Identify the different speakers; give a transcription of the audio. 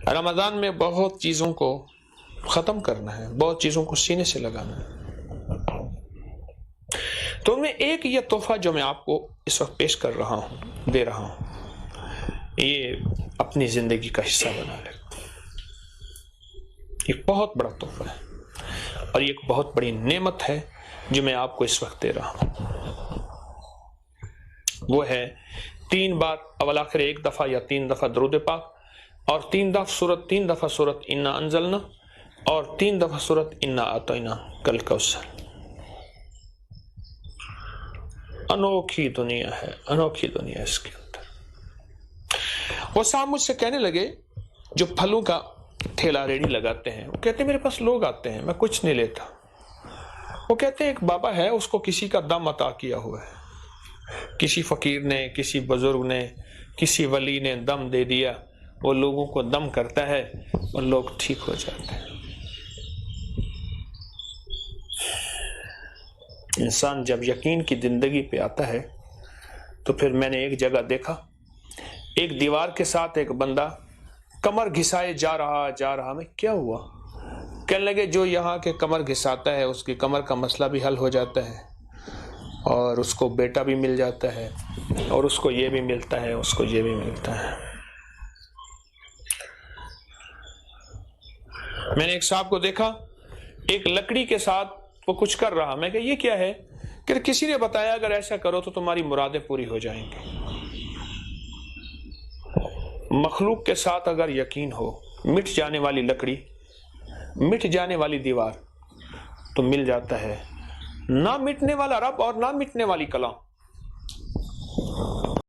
Speaker 1: رمضان میں بہت چیزوں کو ختم کرنا ہے، بہت چیزوں کو سینے سے لگانا ہے۔ تو میں ایک یہ تحفہ جو میں آپ کو اس وقت پیش کر رہا ہوں، دے رہا ہوں، یہ اپنی زندگی کا حصہ بنا لیں۔ یہ بہت بڑا تحفہ ہے اور یہ ایک بہت بڑی نعمت ہے جو میں آپ کو اس وقت دے رہا ہوں۔ وہ ہے 3 بار اول آخر 1 دفعہ یا 3 دفعہ درود پاک، اور 3 دفعہ سورت انا انزلنا، اور 3 دفعہ سورت انا اعطینا کل کوثر۔ انوکھی دنیا ہے، انوکھی دنیا اس کے اندر۔ وہ صاحب مجھ سے کہنے لگے جو پھلوں کا ٹھیلا ریڑھی لگاتے ہیں، وہ کہتے ہیں میرے پاس لوگ آتے ہیں، میں کچھ نہیں لیتا۔ وہ کہتے ہیں ایک بابا ہے، اس کو کسی کا دم عطا کیا ہوا ہے، کسی فقیر نے، کسی بزرگ نے، کسی ولی نے دم دے دیا، وہ لوگوں کو دم کرتا ہے اور لوگ ٹھیک ہو جاتے ہیں۔ انسان جب یقین کی زندگی پہ آتا ہے تو پھر میں نے ایک جگہ دیکھا، ایک دیوار کے ساتھ ایک بندہ کمر گھسائے جا رہا، میں کیا ہوا؟ کہنے لگے جو یہاں کے کمر گھساتا ہے اس کی کمر کا مسئلہ بھی حل ہو جاتا ہے، اور اس کو بیٹا بھی مل جاتا ہے، اور اس کو یہ بھی ملتا ہے، اس کو یہ بھی ملتا ہے۔ میں نے ایک صاحب کو دیکھا ایک لکڑی کے ساتھ وہ کچھ کر رہا، میں کہا یہ کیا ہے؟ کہ کسی نے بتایا اگر ایسا کرو تو تمہاری مرادیں پوری ہو جائیں گی۔ مخلوق کے ساتھ اگر یقین ہو، مٹ جانے والی لکڑی، مٹ جانے والی دیوار، تو مل جاتا ہے نہ مٹنے والا رب اور نہ مٹنے والی کلام۔